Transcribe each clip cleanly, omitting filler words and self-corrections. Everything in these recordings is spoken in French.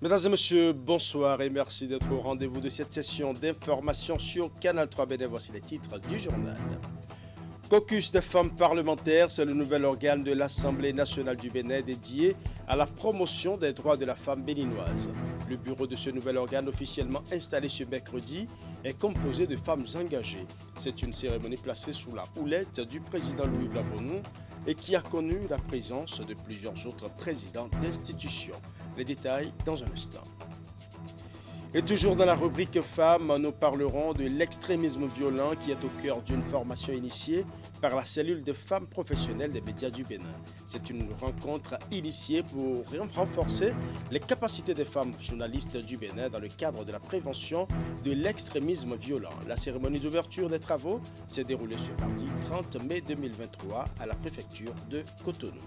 Mesdames et messieurs, bonsoir et merci d'être au rendez-vous de cette session d'information sur Canal 3 Bénin. Voici les titres du journal. Caucus des femmes parlementaires, c'est le nouvel organe de l'Assemblée nationale du Bénin dédié à la promotion des droits de la femme béninoise. Le bureau de ce nouvel organe officiellement installé ce mercredi est composé de femmes engagées. C'est une cérémonie placée sous la houlette du président Louis Lavonu et qui a connu la présence de plusieurs autres présidents d'institutions. Les détails dans un instant. Et toujours dans la rubrique femmes, nous parlerons de l'extrémisme violent qui est au cœur d'une formation initiée par la cellule de femmes professionnelles des médias du Bénin. C'est une rencontre initiée pour renforcer les capacités des femmes journalistes du Bénin dans le cadre de la prévention de l'extrémisme violent. La cérémonie d'ouverture des travaux s'est déroulée ce mardi 30 mai 2023 à la préfecture de Cotonou.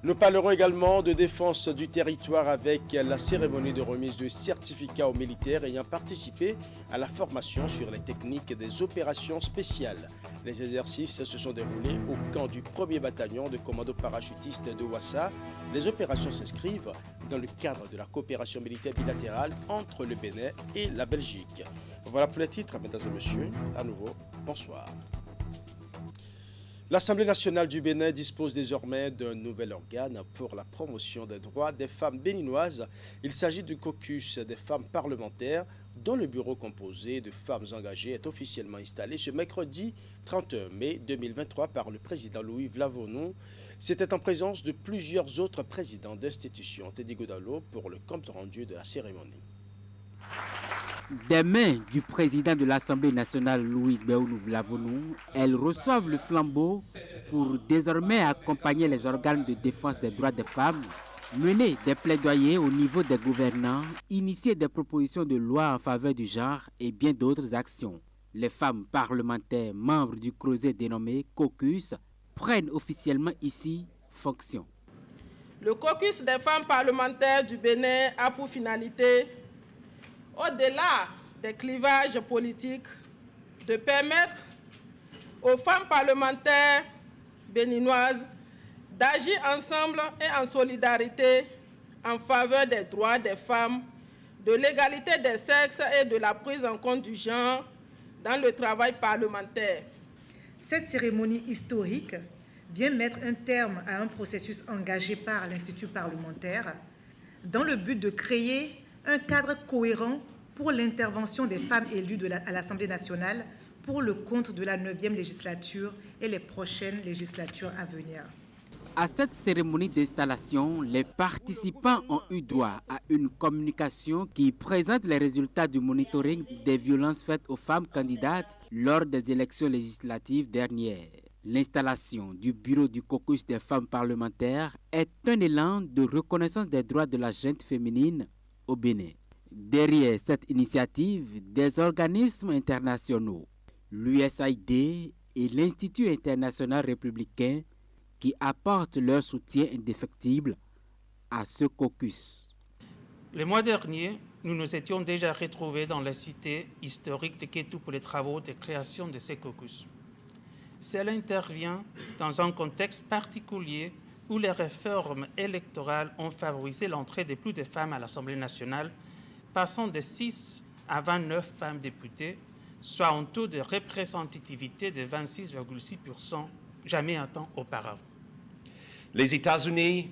Nous parlerons également de défense du territoire avec la cérémonie de remise de certificats aux militaires ayant participé à la formation sur les techniques des opérations spéciales. Les exercices se sont déroulés au camp du 1er bataillon de commando parachutiste de Ouassa. Les opérations s'inscrivent dans le cadre de la coopération militaire bilatérale entre le Bénin et la Belgique. Voilà pour les titres, mesdames et messieurs. À nouveau, bonsoir. L'Assemblée nationale du Bénin dispose désormais d'un nouvel organe pour la promotion des droits des femmes béninoises. Il s'agit du caucus des femmes parlementaires dont le bureau composé de femmes engagées est officiellement installé ce mercredi 31 mai 2023 par le président Louis Lavonu. C'était en présence de plusieurs autres présidents d'institutions. Teddy Godalo pour le compte rendu de la cérémonie. Des mains du président de l'Assemblée nationale Louis Lavonu, elles reçoivent le flambeau pour désormais accompagner les organes de défense des droits des femmes, mener des plaidoyers au niveau des gouvernants, initier des propositions de loi en faveur du genre et bien d'autres actions. Les femmes parlementaires membres du creuset dénommé Caucus prennent officiellement ici fonction. Le caucus des femmes parlementaires du Bénin a pour finalité, au-delà des clivages politiques, de permettre aux femmes parlementaires béninoises d'agir ensemble et en solidarité en faveur des droits des femmes, de l'égalité des sexes et de la prise en compte du genre dans le travail parlementaire. Cette cérémonie historique vient mettre un terme à un processus engagé par l'Institut parlementaire dans le but de créer un cadre cohérent pour l'intervention des femmes élues à l'Assemblée nationale pour le compte de la 9e législature et les prochaines législatures à venir. À cette cérémonie d'installation, les participants ont eu droit à une communication qui présente les résultats du monitoring des violences faites aux femmes candidates lors des élections législatives dernières. L'installation du bureau du caucus des femmes parlementaires est un élan de reconnaissance des droits de la gente féminine au Bénin. Derrière cette initiative, des organismes internationaux, l'USAID et l'Institut international républicain qui apportent leur soutien indéfectible à ce caucus. Le mois dernier, nous nous étions déjà retrouvés dans la cité historique de Kétou pour les travaux de création de ces caucus. Cela intervient dans un contexte particulier où les réformes électorales ont favorisé l'entrée de plus de femmes à l'Assemblée nationale, passant de 6 à 29 femmes députées, soit un taux de représentativité de 26,6%, jamais atteint auparavant. Les États-Unis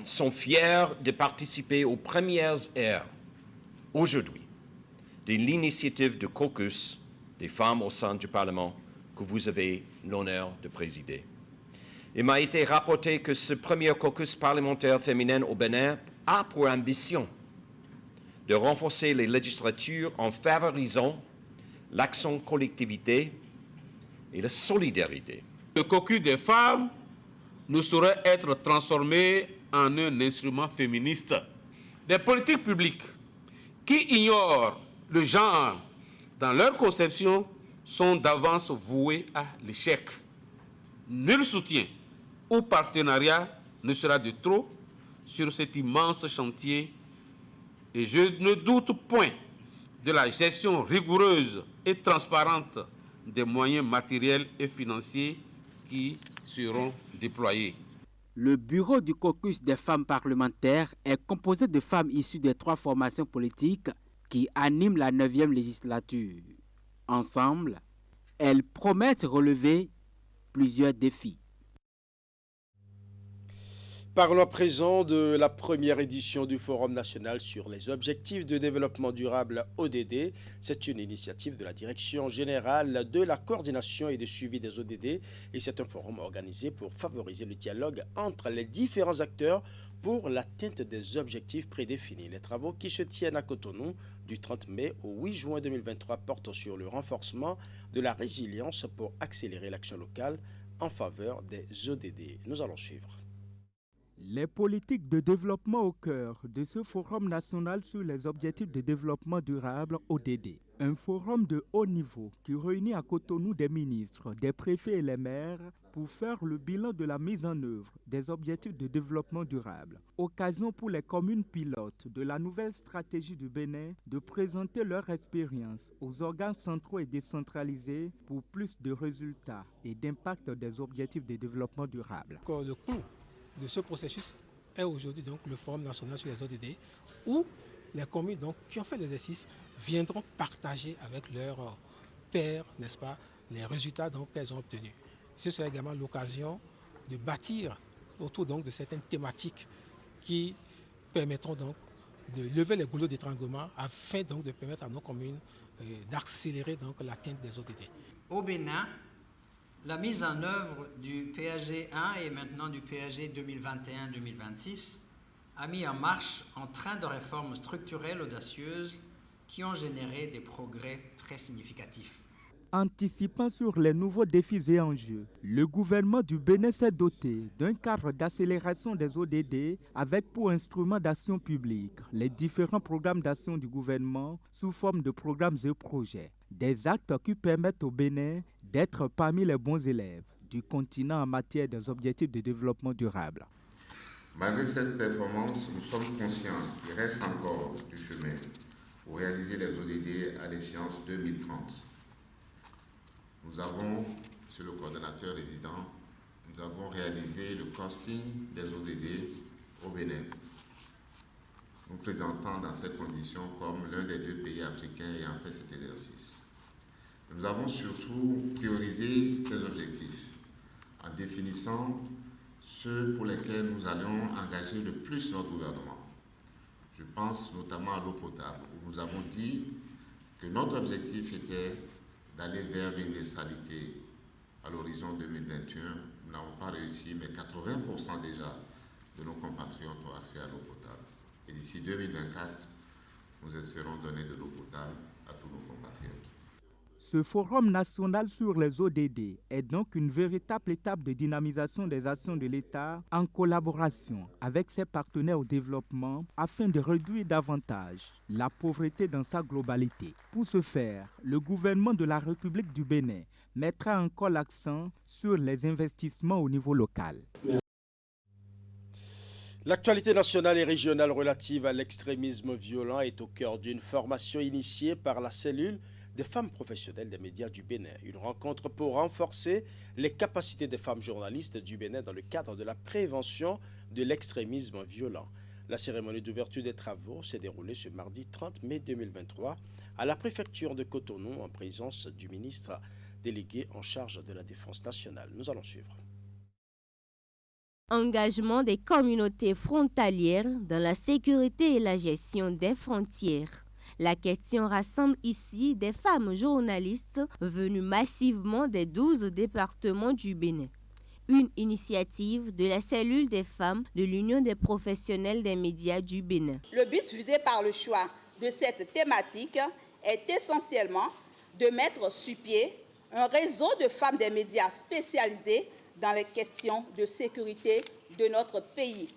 sont fiers de participer aux premières ères, aujourd'hui, de l'initiative de caucus des femmes au sein du Parlement que vous avez l'honneur de présider. Il m'a été rapporté que ce premier caucus parlementaire féminin au Bénin a pour ambition de renforcer les législatures en favorisant l'action collectivité et la solidarité. Le caucus des femmes ne saurait être transformé en un instrument féministe. Des politiques publiques qui ignorent le genre dans leur conception sont d'avance vouées à l'échec. Nul soutien ou partenariat ne sera de trop sur cet immense chantier et je ne doute point de la gestion rigoureuse et transparente des moyens matériels et financiers qui seront déployés. Le bureau du caucus des femmes parlementaires est composé de femmes issues des 3 formations politiques qui animent la 9e législature. Ensemble, elles promettent relever plusieurs défis. Parlons à présent de la première édition du Forum national sur les objectifs de développement durable ODD. C'est une initiative de la Direction générale de la coordination et de suivi des ODD et c'est un forum organisé pour favoriser le dialogue entre les différents acteurs pour l'atteinte des objectifs prédéfinis. Les travaux qui se tiennent à Cotonou du 30 mai au 8 juin 2023 portent sur le renforcement de la résilience pour accélérer l'action locale en faveur des ODD. Nous allons suivre. Les politiques de développement au cœur de ce Forum national sur les objectifs de développement durable ODD. Un forum de haut niveau qui réunit à Cotonou des ministres, des préfets et les maires pour faire le bilan de la mise en œuvre des objectifs de développement durable. Occasion pour les communes pilotes de la nouvelle stratégie du Bénin de présenter leur expérience aux organes centraux et décentralisés pour plus de résultats et d'impact des objectifs de développement durable. Le coût de ce processus est aujourd'hui donc le Forum national sur les ODD où les communes donc, qui ont fait l'exercice viendront partager avec leurs pairs, n'est-ce pas, les résultats qu'elles ont obtenus. Ce sera également l'occasion de bâtir autour donc, de certaines thématiques qui permettront donc de lever les goulots d'étranglement afin donc, de permettre à nos communes d'accélérer donc, l'atteinte des ODD. Au Bénin, la mise en œuvre du PAG 1 et maintenant du PAG 2021-2026 a mis en marche un train de réformes structurelles audacieuses qui ont généré des progrès très significatifs. Anticipant sur les nouveaux défis et enjeux, le gouvernement du Bénin s'est doté d'un cadre d'accélération des ODD avec pour instrument d'action publique les différents programmes d'action du gouvernement sous forme de programmes et projets. Des actes qui permettent au Bénin d'être parmi les bons élèves du continent en matière des objectifs de développement durable. Malgré cette performance, nous sommes conscients qu'il reste encore du chemin pour réaliser les ODD à l'échéance 2030. Nous avons, sur le coordonnateur résident, nous avons réalisé le costing des ODD au Bénin, nous présentant dans ces conditions comme l'un des 2 pays africains ayant fait cet exercice. Nous avons surtout priorisé ces objectifs en définissant ceux pour lesquels nous allons engager le plus notre gouvernement. Je pense notamment à l'eau potable, où nous avons dit que notre objectif était d'aller vers l'universalité à l'horizon 2021. Nous n'avons pas réussi, mais 80% déjà de nos compatriotes ont accès à l'eau potable. Et d'ici 2024, nous espérons donner de l'eau potable à tous nos compatriotes. Ce Forum national sur les ODD est donc une véritable étape de dynamisation des actions de l'État en collaboration avec ses partenaires au développement afin de réduire davantage la pauvreté dans sa globalité. Pour ce faire, le gouvernement de la République du Bénin mettra encore l'accent sur les investissements au niveau local. L'actualité nationale et régionale relative à l'extrémisme violent est au cœur d'une formation initiée par la cellule des femmes professionnelles des médias du Bénin. Une rencontre pour renforcer les capacités des femmes journalistes du Bénin dans le cadre de la prévention de l'extrémisme violent. La cérémonie d'ouverture des travaux s'est déroulée ce mardi 30 mai 2023 à la préfecture de Cotonou en présence du ministre délégué en charge de la défense nationale. Nous allons suivre. Engagement des communautés frontalières dans la sécurité et la gestion des frontières. La question rassemble ici des femmes journalistes venues massivement des 12 départements du Bénin. Une initiative de la cellule des femmes de l'Union des professionnels des médias du Bénin. Le but visé par le choix de cette thématique est essentiellement de mettre sur pied un réseau de femmes des médias spécialisées dans les questions de sécurité de notre pays.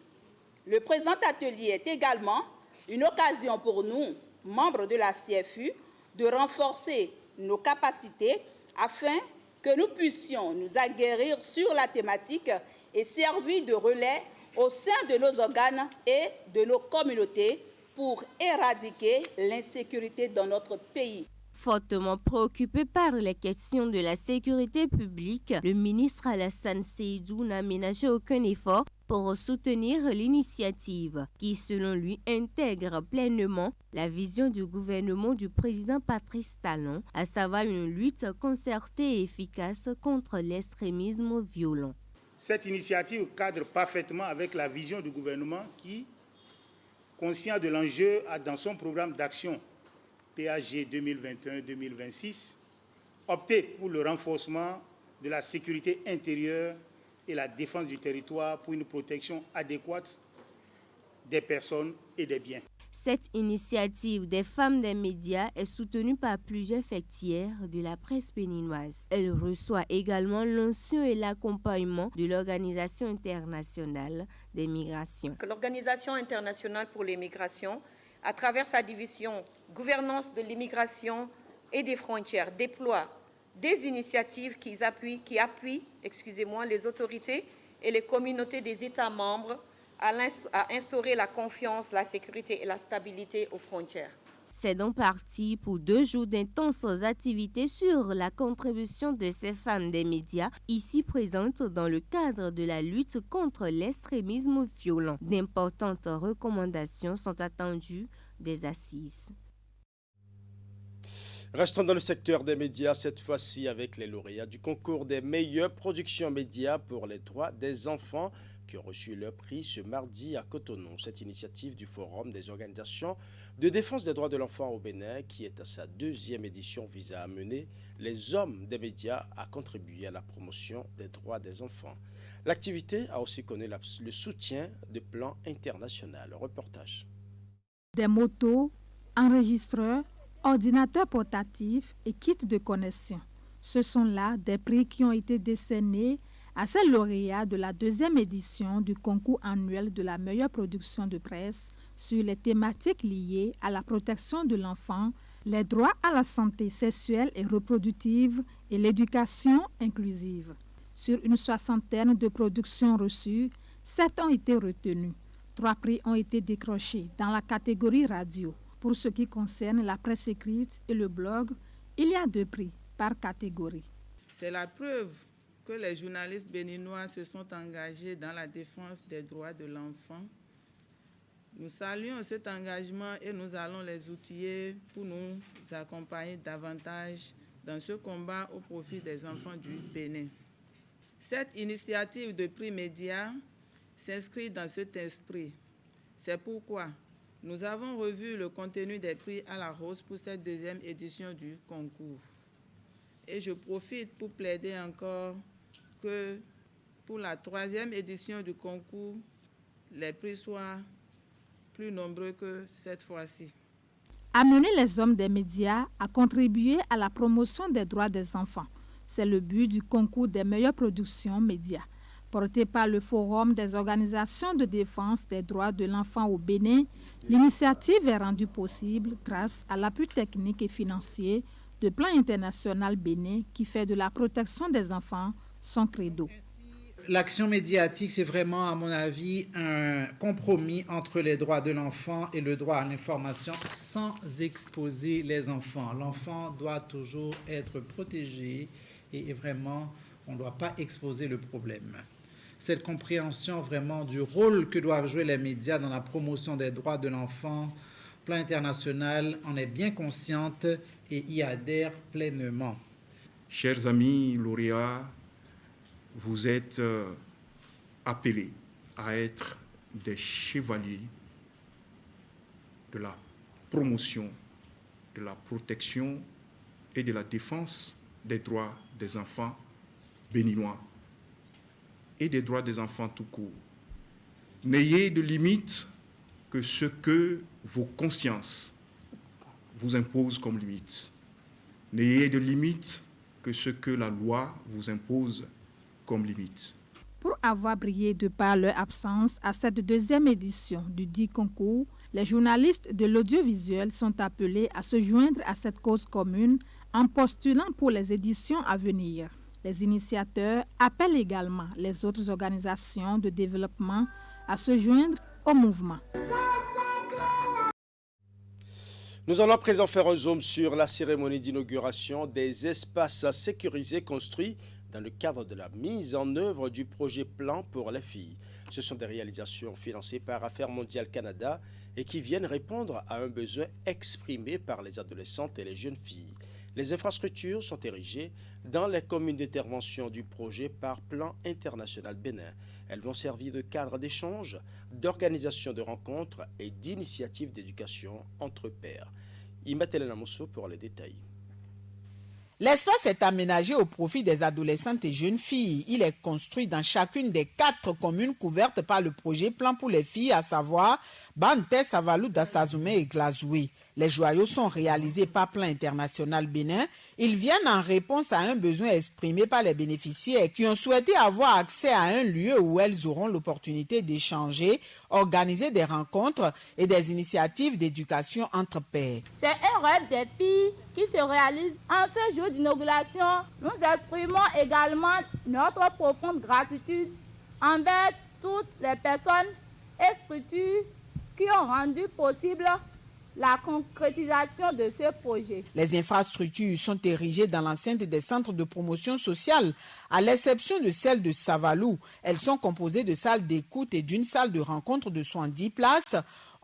Le présent atelier est également une occasion pour nous, membres de la CFU, de renforcer nos capacités afin que nous puissions nous aguerrir sur la thématique et servir de relais au sein de nos organes et de nos communautés pour éradiquer l'insécurité dans notre pays. Fortement préoccupé par les questions de la sécurité publique, le ministre Alassane Seydou n'a ménagé aucun effort pour soutenir l'initiative qui, selon lui, intègre pleinement la vision du gouvernement du président Patrice Talon, à savoir une lutte concertée et efficace contre l'extrémisme violent. Cette initiative cadre parfaitement avec la vision du gouvernement qui, conscient de l'enjeu, a dans son programme d'action PAG 2021-2026 opté pour le renforcement de la sécurité intérieure et la défense du territoire pour une protection adéquate des personnes et des biens. Cette initiative des femmes des médias est soutenue par plusieurs fêtières de la presse béninoise. Elle reçoit également l'onction et l'accompagnement de l'Organisation internationale des migrations. L'Organisation internationale pour les migrations, à travers sa division gouvernance de l'immigration et des frontières, déploie des initiatives qui appuient les autorités et les communautés des États membres à instaurer la confiance, la sécurité et la stabilité aux frontières. C'est donc parti pour 2 jours d'intenses activités sur la contribution de ces femmes des médias ici présentes dans le cadre de la lutte contre l'extrémisme violent. D'importantes recommandations sont attendues des assises. Restons dans le secteur des médias, cette fois-ci avec les lauréats du concours des meilleures productions médias pour les droits des enfants qui ont reçu leur prix ce mardi à Cotonou. Cette initiative du Forum des organisations de défense des droits de l'enfant au Bénin, qui est à sa 2e édition, vise à amener les hommes des médias à contribuer à la promotion des droits des enfants. L'activité a aussi connu le soutien de plans internationaux. Reportage. Des motos, enregistreurs, ordinateurs portatifs et kits de connexion. Ce sont là des prix qui ont été décernés à ces lauréats de la 2e édition du concours annuel de la meilleure production de presse sur les thématiques liées à la protection de l'enfant, les droits à la santé sexuelle et reproductive et l'éducation inclusive. Sur une 60aine de productions reçues, 7 ont été retenues. 3 prix ont été décrochés dans la catégorie radio. Pour ce qui concerne la presse écrite et le blog, il y a 2 prix par catégorie. C'est la preuve que les journalistes béninois se sont engagés dans la défense des droits de l'enfant. Nous saluons cet engagement et nous allons les outiller pour nous accompagner davantage dans ce combat au profit des enfants du Bénin. Cette initiative de prix média s'inscrit dans cet esprit. C'est pourquoi nous avons revu le contenu des prix à la hausse pour cette 2e édition du concours. Et je profite pour plaider encore que pour la 3e édition du concours, les prix soient plus nombreux que cette fois-ci. Amener les hommes des médias à contribuer à la promotion des droits des enfants. C'est le but du concours des meilleures productions médias. Porté par le Forum des organisations de défense des droits de l'enfant au Bénin, l'initiative est rendue possible grâce à l'appui technique et financier de Plan International Bénin qui fait de la protection des enfants son credo. L'action médiatique, c'est vraiment, à mon avis, un compromis entre les droits de l'enfant et le droit à l'information sans exposer les enfants. L'enfant doit toujours être protégé et vraiment, on ne doit pas exposer le problème. Cette compréhension vraiment du rôle que doivent jouer les médias dans la promotion des droits de l'enfant, Plan International en est bien consciente et y adhère pleinement. Chers amis lauréats, vous êtes appelés à être des chevaliers de la promotion, de la protection et de la défense des droits des enfants béninois et des droits des enfants tout court. N'ayez de limite que ce que vos consciences vous imposent comme limite. N'ayez de limite que ce que la loi vous impose comme limite. Pour avoir brillé de par leur absence à cette 2e édition du dit concours, les journalistes de l'audiovisuel sont appelés à se joindre à cette cause commune en postulant pour les éditions à venir. Les initiateurs appellent également les autres organisations de développement à se joindre au mouvement. Nous allons à présent faire un zoom sur la cérémonie d'inauguration des espaces sécurisés construits dans le cadre de la mise en œuvre du projet Plan pour les filles. Ce sont des réalisations financées par Affaires mondiales Canada et qui viennent répondre à un besoin exprimé par les adolescentes et les jeunes filles. Les infrastructures sont érigées dans les communes d'intervention du projet par Plan International Bénin. Elles vont servir de cadre d'échange, d'organisation de rencontres et d'initiatives d'éducation entre pairs. Imatele Namoso pour les détails. L'espace est aménagé au profit des adolescentes et jeunes filles. Il est construit dans chacune des 4 communes couvertes par le projet Plan pour les filles, à savoir Bante, Savalou, Dassazoumé et Glazoué. Les joyaux sont réalisés par Plan International Bénin. Ils viennent en réponse à un besoin exprimé par les bénéficiaires qui ont souhaité avoir accès à un lieu où elles auront l'opportunité d'échanger, organiser des rencontres et des initiatives d'éducation entre pairs. C'est un rêve des filles qui se réalise en ce jour d'inauguration. Nous exprimons également notre profonde gratitude envers toutes les personnes et structures qui ont rendu possible la concrétisation de ce projet. Les infrastructures sont érigées dans l'enceinte des centres de promotion sociale, à l'exception de celle de Savalou. Elles sont composées de salles d'écoute et d'une salle de rencontre de 70 places.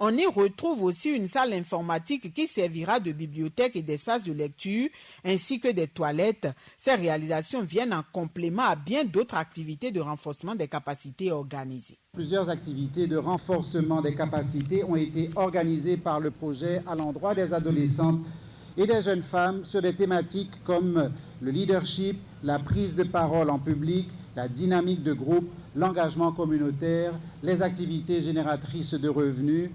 On y retrouve aussi une salle informatique qui servira de bibliothèque et d'espace de lecture, ainsi que des toilettes. Ces réalisations viennent en complément à bien d'autres activités de renforcement des capacités organisées. Plusieurs activités de renforcement des capacités ont été organisées par le projet à l'endroit des adolescentes et des jeunes femmes sur des thématiques comme le leadership, la prise de parole en public, la dynamique de groupe, l'engagement communautaire, les activités génératrices de revenus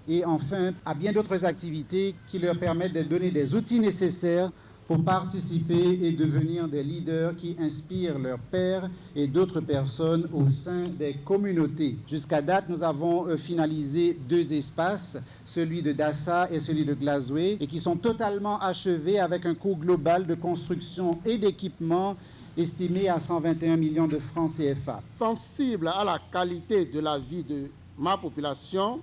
et enfin à bien d'autres activités qui leur permettent de donner des outils nécessaires pour participer et devenir des leaders qui inspirent leurs pairs et d'autres personnes au sein des communautés. Jusqu'à date, nous avons finalisé 2 espaces, celui de Dassa et celui de Glazoué, et qui sont totalement achevés avec un coût global de construction et d'équipement estimé à 121 millions de francs CFA. Sensible à la qualité de la vie de ma population,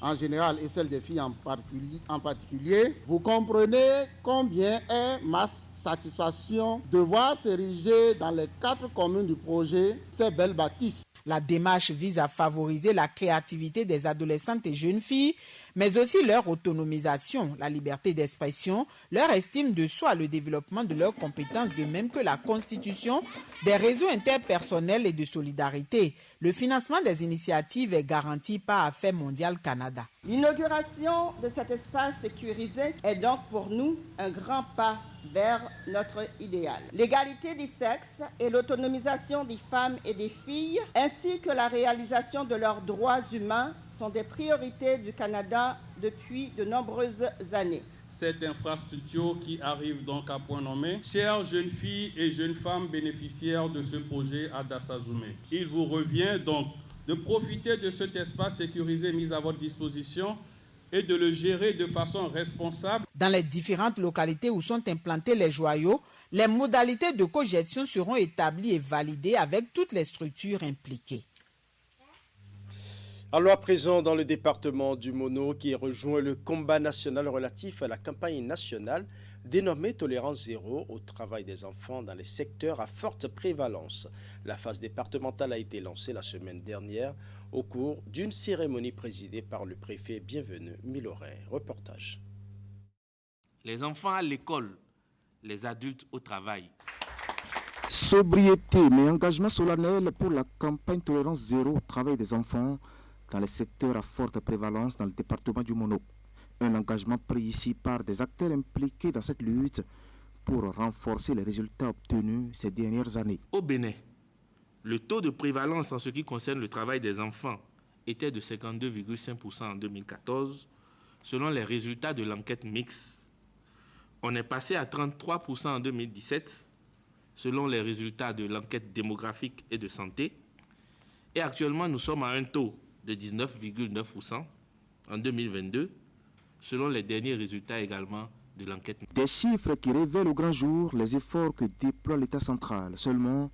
en général et celle des filles en particulier, vous comprenez combien est ma satisfaction de voir s'ériger dans les 4 communes du projet ces belles bâtisses. La démarche vise à favoriser la créativité des adolescentes et jeunes filles, mais aussi leur autonomisation, la liberté d'expression, leur estime de soi, le développement de leurs compétences, de même que la constitution des réseaux interpersonnels et de solidarité. Le financement des initiatives est garanti par Affaires mondiales Canada. L'inauguration de cet espace sécurisé est donc pour nous un grand pas vers notre idéal. L'égalité des sexes et l'autonomisation des femmes et des filles, ainsi que la réalisation de leurs droits humains, sont des priorités du Canada depuis de nombreuses années. Cette infrastructure qui arrive donc à point nommé. Chères jeunes filles et jeunes femmes bénéficiaires de ce projet à Dassazoumé, il vous revient donc de profiter de cet espace sécurisé mis à votre disposition et de le gérer de façon responsable. Dans les différentes localités où sont implantés les joyaux, les modalités de cogestion seront établies et validées avec toutes les structures impliquées. Alors à présent, dans le département du Mono, qui rejoint le combat national relatif à la campagne nationale dénommée Tolérance Zéro au travail des enfants dans les secteurs à forte prévalence. La phase départementale a été lancée la semaine dernière au cours d'une cérémonie présidée par le préfet Bienvenu Miloret. Reportage. Les enfants à l'école, les adultes au travail. Sobriété, mais engagement solennel pour la campagne Tolérance Zéro au travail des enfants dans les secteurs à forte prévalence dans le département du Mono. Un engagement pris ici par des acteurs impliqués dans cette lutte pour renforcer les résultats obtenus ces dernières années. Au Bénin, le taux de prévalence en ce qui concerne le travail des enfants était de 52,5% en 2014, selon les résultats de l'enquête mixte. On est passé à 33% en 2017, selon les résultats de l'enquête démographique et de santé. Et actuellement, nous sommes à un taux de 19,9% en 2022, selon les derniers résultats également de l'enquête. Des chiffres qui révèlent au grand jour les efforts que déploie l'État central. Seulement,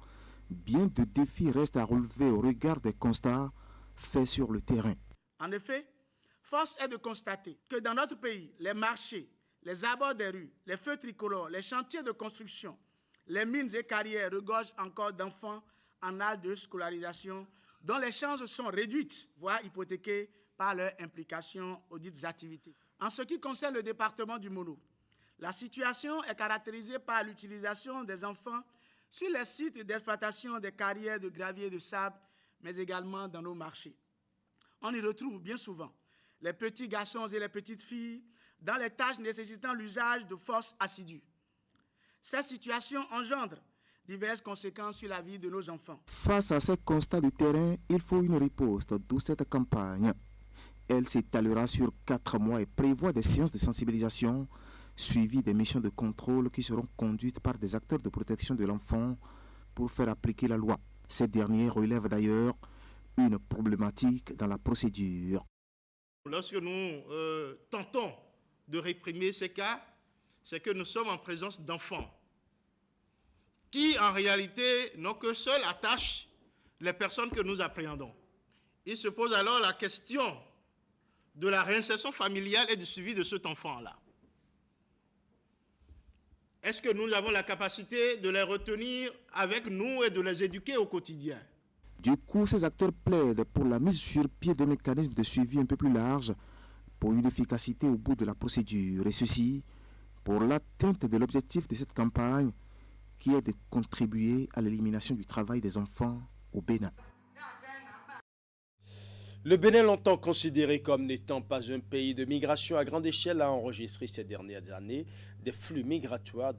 bien de défis restent à relever au regard des constats faits sur le terrain. En effet, force est de constater que dans notre pays, les marchés, les abords des rues, les feux tricolores, les chantiers de construction, les mines et carrières regorgent encore d'enfants en âge de scolarisation dont les chances sont réduites, voire hypothéquées par leur implication aux dites activités. En ce qui concerne le département du Mono, la situation est caractérisée par l'utilisation des enfants sur les sites d'exploitation des carrières de gravier et de sable, mais également dans nos marchés. On y retrouve bien souvent les petits garçons et les petites filles dans les tâches nécessitant l'usage de force assidue. Ces situations engendrent diverses conséquences sur la vie de nos enfants. Face à ces constats du terrain, il faut une riposte, d'où cette campagne. Elle s'étalera sur 4 mois et prévoit des séances de sensibilisation suivies des missions de contrôle qui seront conduites par des acteurs de protection de l'enfant pour faire appliquer la loi. Ces derniers relèvent d'ailleurs une problématique dans la procédure. Lorsque nous tentons de réprimer ces cas, c'est que nous sommes en présence d'enfants qui, en réalité, n'ont que seule attache les personnes que nous appréhendons. Il se pose alors la question de la réinsertion familiale et du suivi de cet enfant-là. Est-ce que nous avons la capacité de les retenir avec nous et de les éduquer au quotidien? Du coup, ces acteurs plaident pour la mise sur pied de mécanismes de suivi un peu plus larges pour une efficacité au bout de la procédure, et ceci pour l'atteinte de l'objectif de cette campagne qui est de contribuer à l'élimination du travail des enfants au Bénin. Le Bénin, longtemps considéré comme n'étant pas un pays de migration à grande échelle, a enregistré ces dernières années des flux migratoires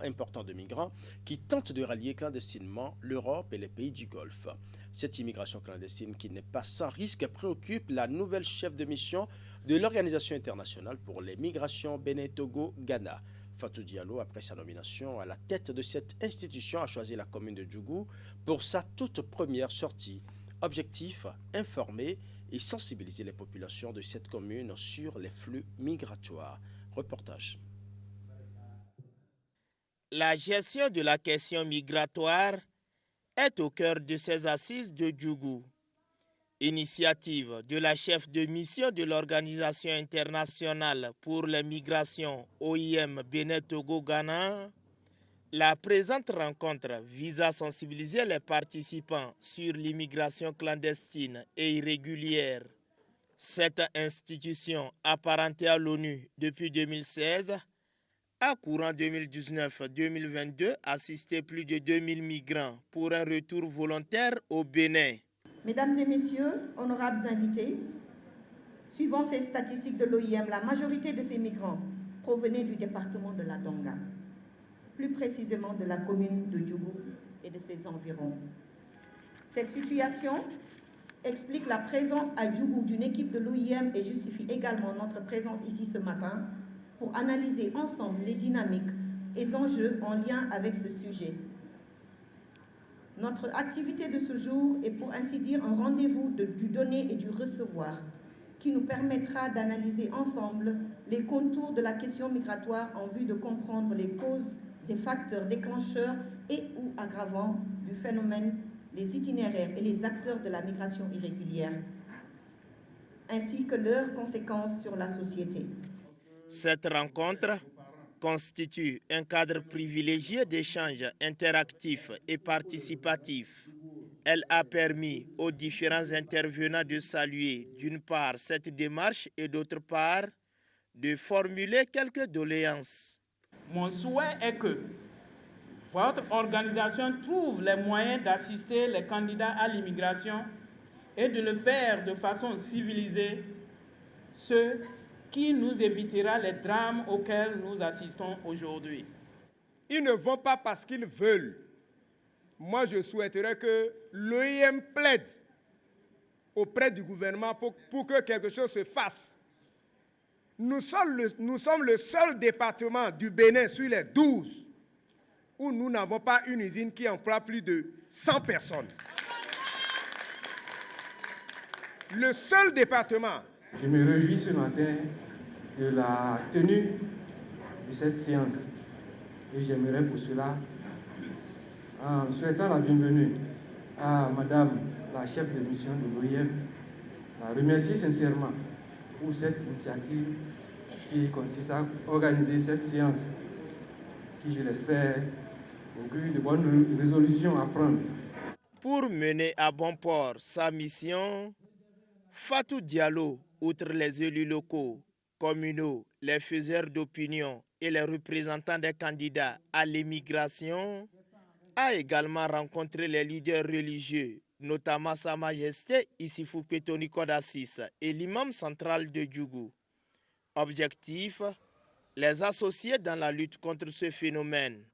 importants de migrants qui tentent de rallier clandestinement l'Europe et les pays du Golfe. Cette immigration clandestine qui n'est pas sans risque préoccupe la nouvelle chef de mission de l'Organisation internationale pour les migrations Bénin-Togo-Ghana. Fatou Diallo, après sa nomination à la tête de cette institution, a choisi la commune de Djougou pour sa toute première sortie. Objectif, informer et sensibiliser les populations de cette commune sur les flux migratoires. Reportage. La gestion de la question migratoire est au cœur de ces assises de Djougou. Initiative de la chef de mission de l'Organisation internationale pour les migrations OIM Bénin-Togo-Ghana, la présente rencontre vise à sensibiliser les participants sur l'immigration clandestine et irrégulière. Cette institution, apparentée à l'ONU depuis 2016, a courant 2019-2022 assisté plus de 2000 migrants pour un retour volontaire au Bénin. Mesdames et messieurs, honorables invités, suivant ces statistiques de l'OIM, la majorité de ces migrants provenaient du département de la Donga, plus précisément de la commune de Djougou et de ses environs. Cette situation explique la présence à Djougou d'une équipe de l'OIM et justifie également notre présence ici ce matin pour analyser ensemble les dynamiques et enjeux en lien avec ce sujet. Notre activité de ce jour est pour ainsi dire un rendez-vous du donner et du recevoir qui nous permettra d'analyser ensemble les contours de la question migratoire en vue de comprendre les causes et facteurs déclencheurs et ou aggravants du phénomène, les itinéraires et les acteurs de la migration irrégulière, ainsi que leurs conséquences sur la société. Cette rencontre constitue un cadre privilégié d'échanges interactifs et participatifs. Elle a permis aux différents intervenants de saluer d'une part cette démarche et d'autre part de formuler quelques doléances. Mon souhait est que votre organisation trouve les moyens d'assister les candidats à l'immigration et de le faire de façon civilisée, ce qui nous évitera les drames auxquels nous assistons aujourd'hui. Ils ne vont pas parce qu'ils veulent. Moi, je souhaiterais que l'OIM plaide auprès du gouvernement pour que quelque chose se fasse. Nous sommes le seul département du Bénin sur les 12 où nous n'avons pas une usine qui emploie plus de 100 personnes. Le seul département. Je me réjouis ce matin de la tenue de cette séance et j'aimerais pour cela, en souhaitant la bienvenue à Madame la chef de mission de l'OIM, la remercier sincèrement pour cette initiative qui consiste à organiser cette séance qui, je l'espère, augure de bonnes résolutions à prendre. Pour mener à bon port sa mission, Fatou Diallo, outre les élus locaux, communaux, les faiseurs d'opinion et les représentants des candidats à l'immigration, a également rencontré les leaders religieux, notamment Sa Majesté Issifou Pétoni Kodassis et l'imam central de Djougou. Objectif, les associer dans la lutte contre ce phénomène.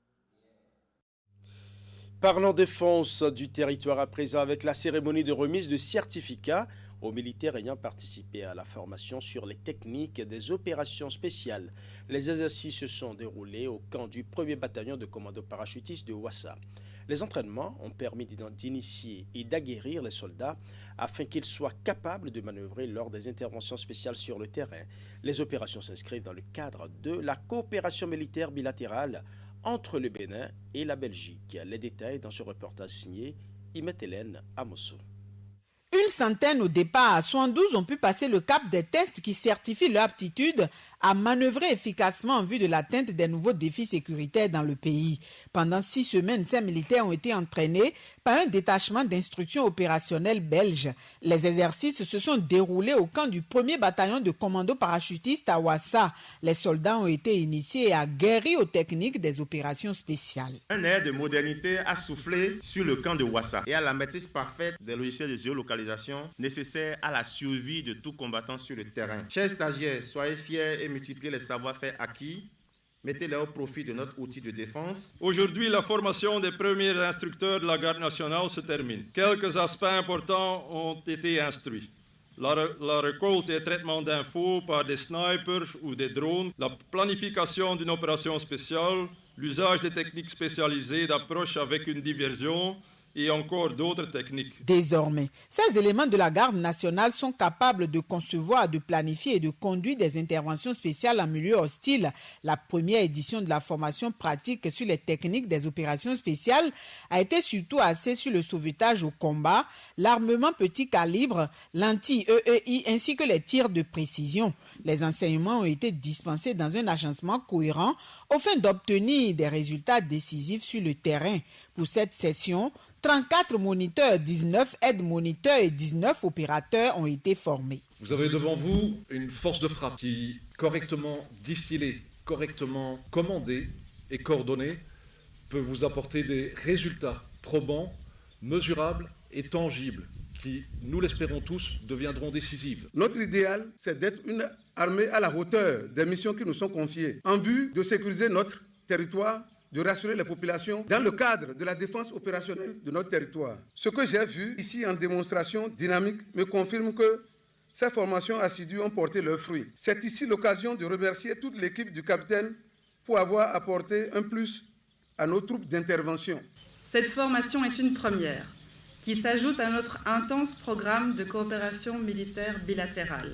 Parlons défense du territoire à présent avec la cérémonie de remise de certificats aux militaires ayant participé à la formation sur les techniques des opérations spéciales. Les exercices se sont déroulés au camp du 1er bataillon de commandos parachutistes de Ouassa. Les entraînements ont permis d'initier et d'aguerrir les soldats afin qu'ils soient capables de manœuvrer lors des interventions spéciales sur le terrain. Les opérations s'inscrivent dans le cadre de la coopération militaire bilatérale entre le Bénin et la Belgique. Les détails dans ce reportage signé Imet Hélène Amosso. Une centaine au départ à 72 ont pu passer le cap des tests qui certifient leur aptitude à manœuvrer efficacement en vue de l'atteinte des nouveaux défis sécuritaires dans le pays. Pendant 6 semaines, ces militaires ont été entraînés par un détachement d'instruction opérationnelle belge. Les exercices se sont déroulés au camp du 1er bataillon de commandos parachutistes à Ouassa. Les soldats ont été initiés et aguerris aux techniques des opérations spéciales. Un air de modernité a soufflé sur le camp de Ouassa et à la maîtrise parfaite des logiciels de géolocalisation nécessaires à la survie de tout combattant sur le terrain. Chers stagiaires, soyez fiers et multipliez les savoir-faire acquis. Mettez-les au profit de notre outil de défense. Aujourd'hui, la formation des premiers instructeurs de la garde nationale se termine. Quelques aspects importants ont été instruits. La récolte et traitement d'infos par des snipers ou des drones, la planification d'une opération spéciale, l'usage des techniques spécialisées d'approche avec une diversion, et encore d'autres techniques. Désormais, ces éléments de la garde nationale sont capables de concevoir, de planifier et de conduire des interventions spéciales en milieu hostile. La première édition de la formation pratique sur les techniques des opérations spéciales a été surtout axée sur le sauvetage au combat, l'armement petit calibre, l'anti-EEI ainsi que les tirs de précision. Les enseignements ont été dispensés dans un agencement cohérent afin d'obtenir des résultats décisifs sur le terrain. Pour cette session, 34 moniteurs, 19 aides-moniteurs et 19 opérateurs ont été formés. Vous avez devant vous une force de frappe qui, correctement distillée, correctement commandée et coordonnée, peut vous apporter des résultats probants, mesurables et tangibles qui, nous l'espérons tous, deviendront décisives. Notre idéal, c'est d'être une armée à la hauteur des missions qui nous sont confiées, en vue de sécuriser notre territoire, de rassurer les populations dans le cadre de la défense opérationnelle de notre territoire. Ce que j'ai vu ici en démonstration dynamique me confirme que ces formations assidues ont porté leurs fruits. C'est ici l'occasion de remercier toute l'équipe du capitaine pour avoir apporté un plus à nos troupes d'intervention. Cette formation est une première qui s'ajoute à notre intense programme de coopération militaire bilatérale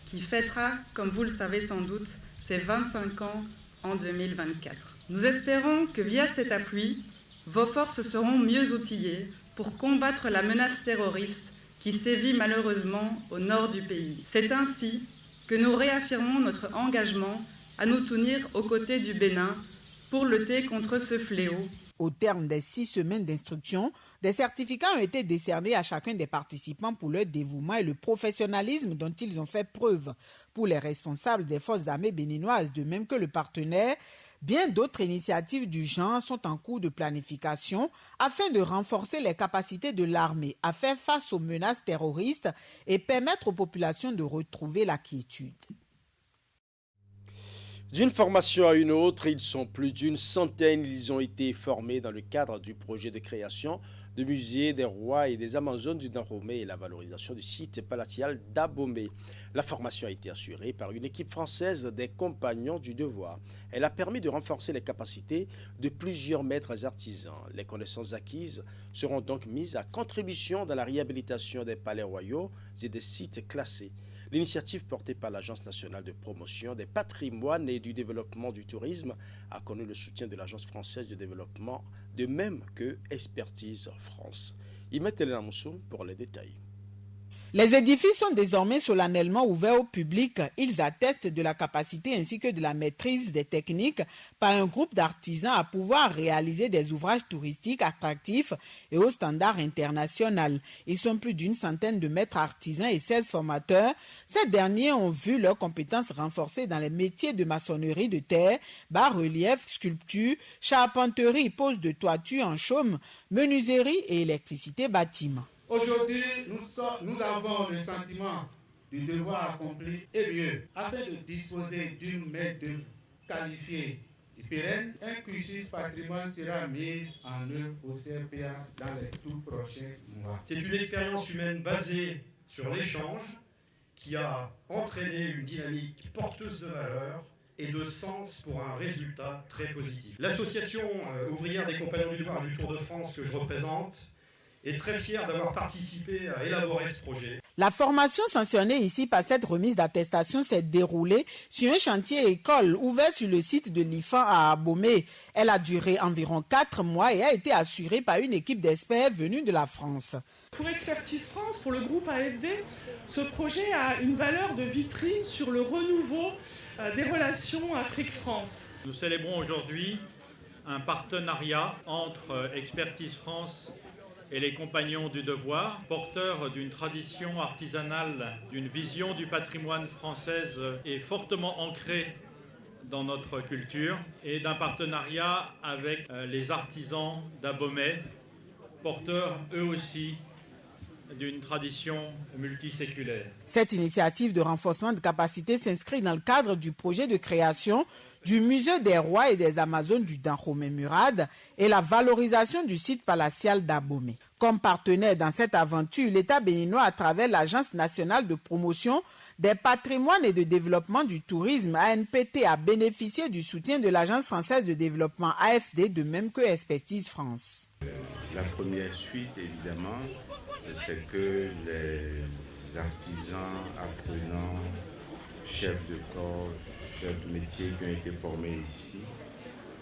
qui fêtera, comme vous le savez sans doute, ses 25 ans en 2024. Nous espérons que via cet appui, vos forces seront mieux outillées pour combattre la menace terroriste qui sévit malheureusement au nord du pays. C'est ainsi que nous réaffirmons notre engagement à nous tenir aux côtés du Bénin pour lutter contre ce fléau. Au terme des 6 semaines d'instruction, des certificats ont été décernés à chacun des participants pour leur dévouement et le professionnalisme dont ils ont fait preuve. Pour les responsables des forces armées béninoises, de même que le partenaire, bien d'autres initiatives du genre sont en cours de planification afin de renforcer les capacités de l'armée à faire face aux menaces terroristes et permettre aux populations de retrouver la quiétude. D'une formation à une autre, ils sont plus d'une centaine. Ils ont été formés dans le cadre du projet de création de musée des rois et des Amazones du Dahomey et la valorisation du site palatial d'Abomey. La formation a été assurée par une équipe française des Compagnons du Devoir. Elle a permis de renforcer les capacités de plusieurs maîtres artisans. Les connaissances acquises seront donc mises à contribution dans la réhabilitation des palais royaux et des sites classés. L'initiative portée par l'Agence nationale de promotion des patrimoines et du développement du tourisme a connu le soutien de l'Agence française de développement, de même que Expertise France. Imet Hélène Amosso pour les détails. Les édifices sont désormais solennellement ouverts au public. Ils attestent de la capacité ainsi que de la maîtrise des techniques par un groupe d'artisans à pouvoir réaliser des ouvrages touristiques attractifs et au standard international. Ils sont plus d'une centaine de maîtres artisans et 16 formateurs. Ces derniers ont vu leurs compétences renforcées dans les métiers de maçonnerie de terre, bas-relief, sculpture, charpenterie, pose de toiture en chaume, menuiserie et électricité bâtiment. Aujourd'hui, nous avons le sentiment du devoir accompli et mieux, afin de disposer d'une main-d'œuvre qualifiée et pérenne. Un cursus patrimoine sera mis en œuvre au CRPA dans les tout prochains mois. C'est une expérience humaine basée sur l'échange qui a entraîné une dynamique porteuse de valeur et de sens pour un résultat très positif. L'association ouvrière des Compagnons du Devoir du Tour de France que je représente est très fier d'avoir participé à élaborer ce projet. La formation sanctionnée ici par cette remise d'attestation s'est déroulée sur un chantier école ouvert sur le site de l'IFAN à Abomey. Elle a duré environ 4 mois et a été assurée par une équipe d'experts venus de la France. Pour Expertise France, pour le groupe AFD, ce projet a une valeur de vitrine sur le renouveau des relations Afrique-France. Nous célébrons aujourd'hui un partenariat entre Expertise France et les Compagnons du Devoir, porteurs d'une tradition artisanale, d'une vision du patrimoine française et fortement ancrée dans notre culture, et d'un partenariat avec les artisans d'Abomey, porteurs eux aussi d'une tradition multiséculaire. Cette initiative de renforcement de capacité s'inscrit dans le cadre du projet de création du Musée des Rois et des Amazones du Dahomey-Murad et la valorisation du site palatial d'Abomey. Comme partenaire dans cette aventure, l'État béninois, à travers l'Agence nationale de promotion des patrimoines et de développement du tourisme, ANPT, a bénéficié du soutien de l'Agence française de développement AFD, de même que Expertise France. La première suite, évidemment, c'est que les artisans, apprenants, chefs de corps, chefs de métier qui ont été formés ici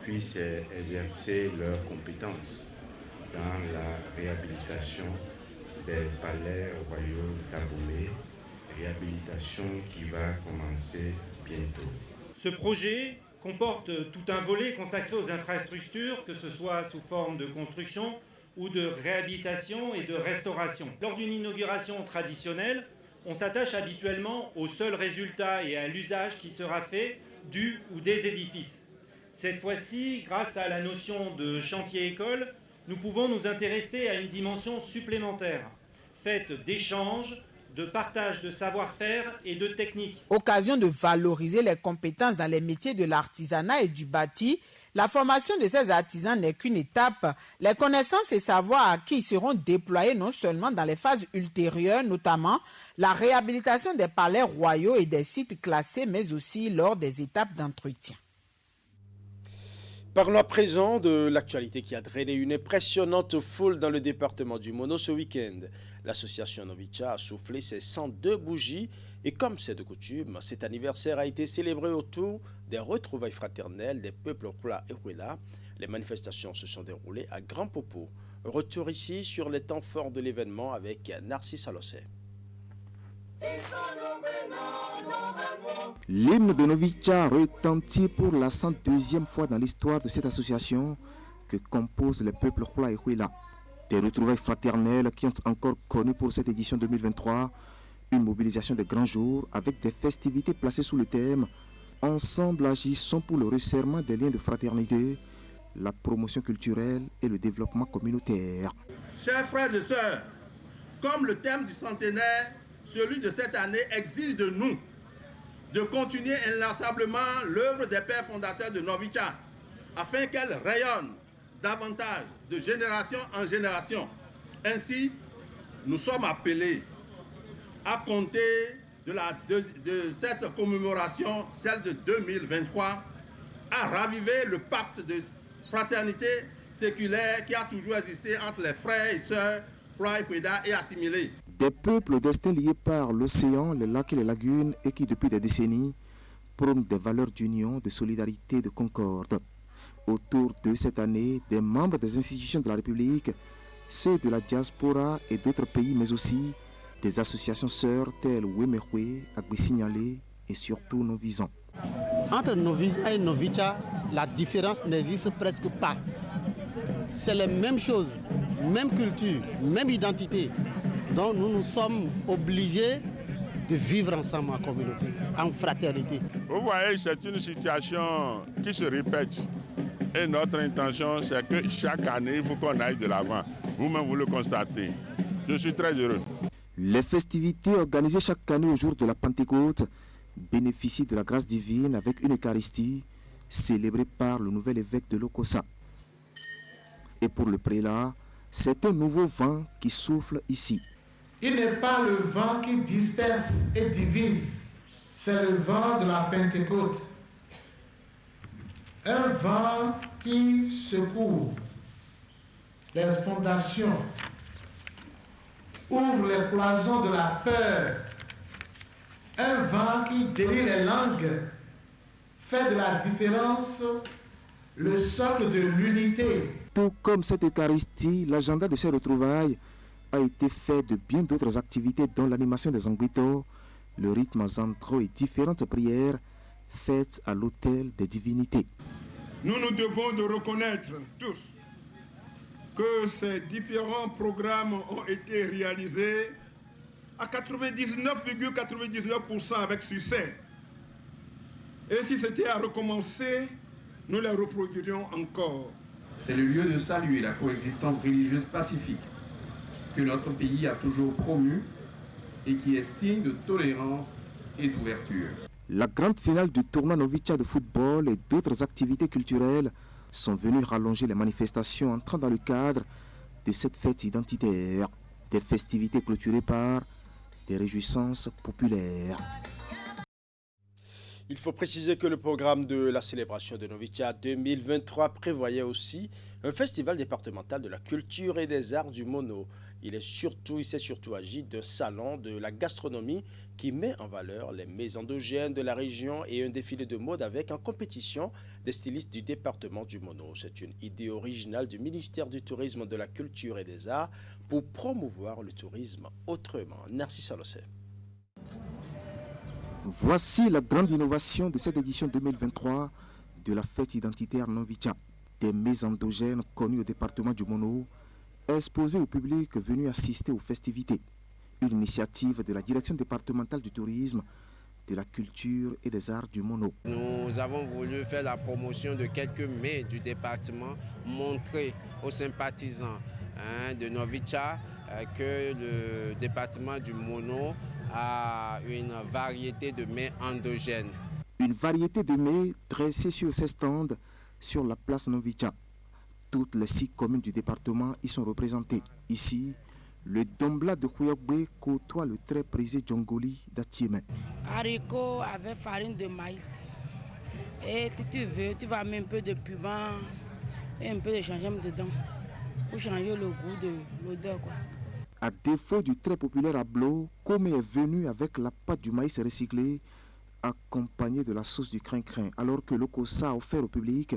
puissent exercer leurs compétences dans la réhabilitation des palais royaux d'Abomey, réhabilitation qui va commencer bientôt. Ce projet comporte tout un volet consacré aux infrastructures, que ce soit sous forme de construction ou de réhabilitation et de restauration. Lors d'une inauguration traditionnelle, on s'attache habituellement au seul résultat et à l'usage qui sera fait du ou des édifices. Cette fois-ci, grâce à la notion de chantier-école, nous pouvons nous intéresser à une dimension supplémentaire, faite d'échanges, de partage de savoir-faire et de techniques. Occasion de valoriser les compétences dans les métiers de l'artisanat et du bâti, la formation de ces artisans n'est qu'une étape. Les connaissances et savoirs acquis seront déployés non seulement dans les phases ultérieures, notamment la réhabilitation des palais royaux et des sites classés, mais aussi lors des étapes d'entretien. Parlons à présent de l'actualité qui a drainé une impressionnante foule dans le département du Mono ce week-end. L'association Novicha a soufflé ses 102 bougies et comme c'est de coutume, cet anniversaire a été célébré autour des retrouvailles fraternelles des peuples Hula et Huela. Les manifestations se sont déroulées à Grand Popo. Retour ici sur les temps forts de l'événement avec Narcisse Alossé. L'hymne de Novicha retentit pour la 102e fois dans l'histoire de cette association que composent les peuples Hula et Huela. Des retrouvailles fraternelles qui ont encore connu pour cette édition 2023 une mobilisation des grands jours avec des festivités placées sous le thème « Ensemble agissons pour le resserrement des liens de fraternité, la promotion culturelle et le développement communautaire ». Chers frères et sœurs, comme le thème du centenaire, celui de cette année exige de nous de continuer inlassablement l'œuvre des pères fondateurs de Novicha afin qu'elle rayonne davantage de génération en génération. Ainsi, nous sommes appelés à compter de cette commémoration, celle de 2023, à raviver le pacte de fraternité séculaire qui a toujours existé entre les frères et sœurs, Hula, Huela et assimilés. Des peuples destinés liés par l'océan, les lacs et les lagunes et qui depuis des décennies prônent des valeurs d'union, de solidarité, de concorde. Autour de cette année, des membres des institutions de la République, ceux de la diaspora et d'autres pays, mais aussi Des associations sœurs telles Wemerwe, Agbesignalé et surtout Novisan. Entre Novisa et Novicha, la différence n'existe presque pas. C'est les mêmes choses, même culture, même identité. Donc nous nous sommes obligés de vivre ensemble en communauté, en fraternité. Vous voyez, c'est une situation qui se répète. Et notre intention, c'est que chaque année, il faut qu'on aille de l'avant. Vous-même, vous le constatez. Je suis très heureux. Les festivités organisées chaque année au jour de la Pentecôte bénéficient de la grâce divine avec une Eucharistie célébrée par le nouvel évêque de Lokossa. Et pour le prélat, c'est un nouveau vent qui souffle ici. Il n'est pas le vent qui disperse et divise, c'est le vent de la Pentecôte. Un vent qui secoue les fondations, ouvre les cloisons de la peur. Un vent qui délie les langues, fait de la différence le socle de l'unité. Tout comme cette Eucharistie, l'agenda de ces retrouvailles a été fait de bien d'autres activités dont l'animation des Anguito, le rythme zantro et différentes prières faites à l'autel des divinités. Nous nous devons de reconnaître tous que ces différents programmes ont été réalisés à 99,99% avec succès. Et si c'était à recommencer, nous les reproduirions encore. C'est le lieu de saluer la coexistence religieuse pacifique que notre pays a toujours promue et qui est signe de tolérance et d'ouverture. La grande finale du tournoi Novicha de football et d'autres activités culturelles sont venues rallonger les manifestations entrant dans le cadre de cette fête identitaire. Des festivités clôturées par des réjouissances populaires. Il faut préciser que le programme de la célébration de Novicha 2023 prévoyait aussi un festival départemental de la culture et des arts du Mono. Il s'est surtout agi d'un salon de la gastronomie qui met en valeur les mets endogènes de la région et un défilé de mode avec en compétition des stylistes du département du Mono. C'est une idée originale du ministère du Tourisme, de la Culture et des Arts pour promouvoir le tourisme autrement. Narcisse Alossé. Voici la grande innovation de cette édition 2023 de la fête identitaire Novicha. Des mets endogènes connus au département du Mono, exposés au public venu assister aux festivités. Une initiative de la direction départementale du tourisme, de la culture et des arts du Mono. Nous avons voulu faire la promotion de quelques mets du département, montrer aux sympathisants de Novicha que le département du Mono a une variété de mets endogènes. Une variété de mets dressés sur ces stands sur la place Novicha. Toutes les 6 communes du département y sont représentées. Ici, le Dombla de Khouyokbe côtoie le très prisé Djongoli d'Atiémé. Haricots avec farine de maïs. Et si tu veux, tu vas mettre un peu de piment et un peu de gingembre dedans pour changer le goût de l'odeur, quoi. À défaut du très populaire ablo, Kome est venu avec la pâte du maïs recyclé accompagnée de la sauce du crin-crin, alors que Lokossa a offert au public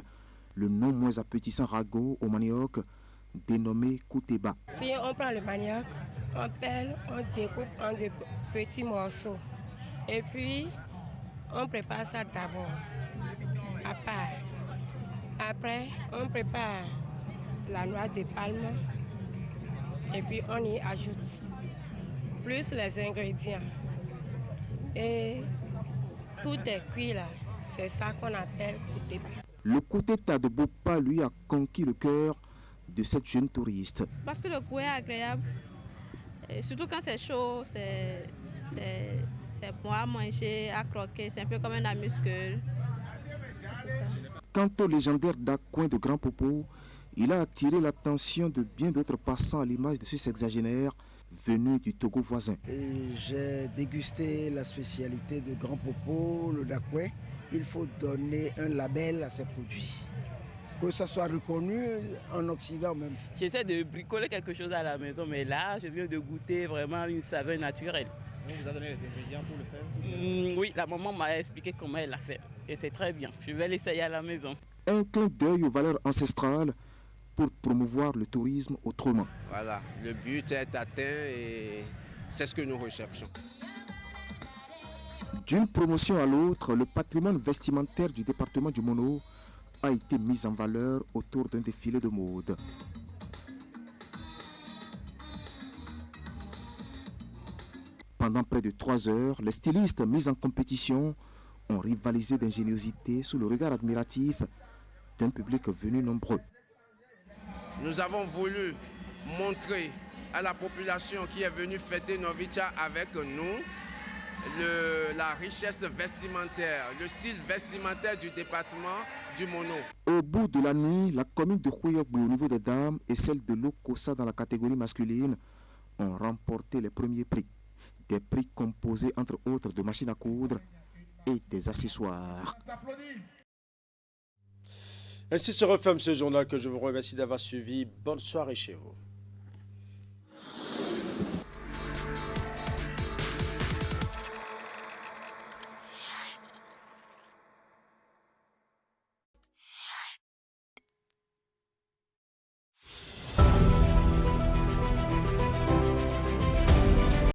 le non moins appétissant ragoût au manioc dénommé Kouteba. Si on prend le manioc, on pèle, on découpe en de petits morceaux. Et puis, on prépare ça d'abord, à part. Après, on prépare la noix de palme. Et puis, on y ajoute plus les ingrédients. Et tout est cuit là. C'est ça qu'on appelle Kouteba. Le Kouteta de Bopa, lui, a conquis le cœur de cette jeune touriste. Parce que le goût est agréable, et surtout quand c'est chaud, c'est bon à manger, à croquer, c'est un peu comme un amuse-gueule. Quant au légendaire Dacoin de Grand Popo, il a attiré l'attention de bien d'autres passants à l'image de ce sexagénaire venu du Togo voisin. J'ai dégusté la spécialité de Grand Popo, le Dacoin. Il faut donner un label à ces produits, que ça soit reconnu en Occident même. J'essaie de bricoler quelque chose à la maison, mais là, je viens de goûter vraiment une saveur naturelle. On vous a donné les ingrédients pour le faire? Oui, la maman m'a expliqué comment elle l'a fait. Et c'est très bien. Je vais l'essayer à la maison. Un clin d'œil aux valeurs ancestrales pour promouvoir le tourisme autrement. Voilà, le but est atteint et C'est ce que nous recherchons. D'une promotion à l'autre, le patrimoine vestimentaire du département du Mono a été mis en valeur autour d'un défilé de mode. Pendant près de 3 heures, les stylistes mis en compétition ont rivalisé d'ingéniosité sous le regard admiratif d'un public venu nombreux. Nous avons voulu montrer à la population qui est venue fêter Novicha avec nous la richesse vestimentaire, le style vestimentaire du département du Mono. Au bout de la nuit, la commune de Khouyogbe au niveau des dames et celle de Lokossa dans la catégorie masculine ont remporté les premiers prix. Des prix composés entre autres de machines à coudre et des accessoires. Ainsi se referme ce journal que je vous remercie d'avoir suivi. Bonne soirée chez vous.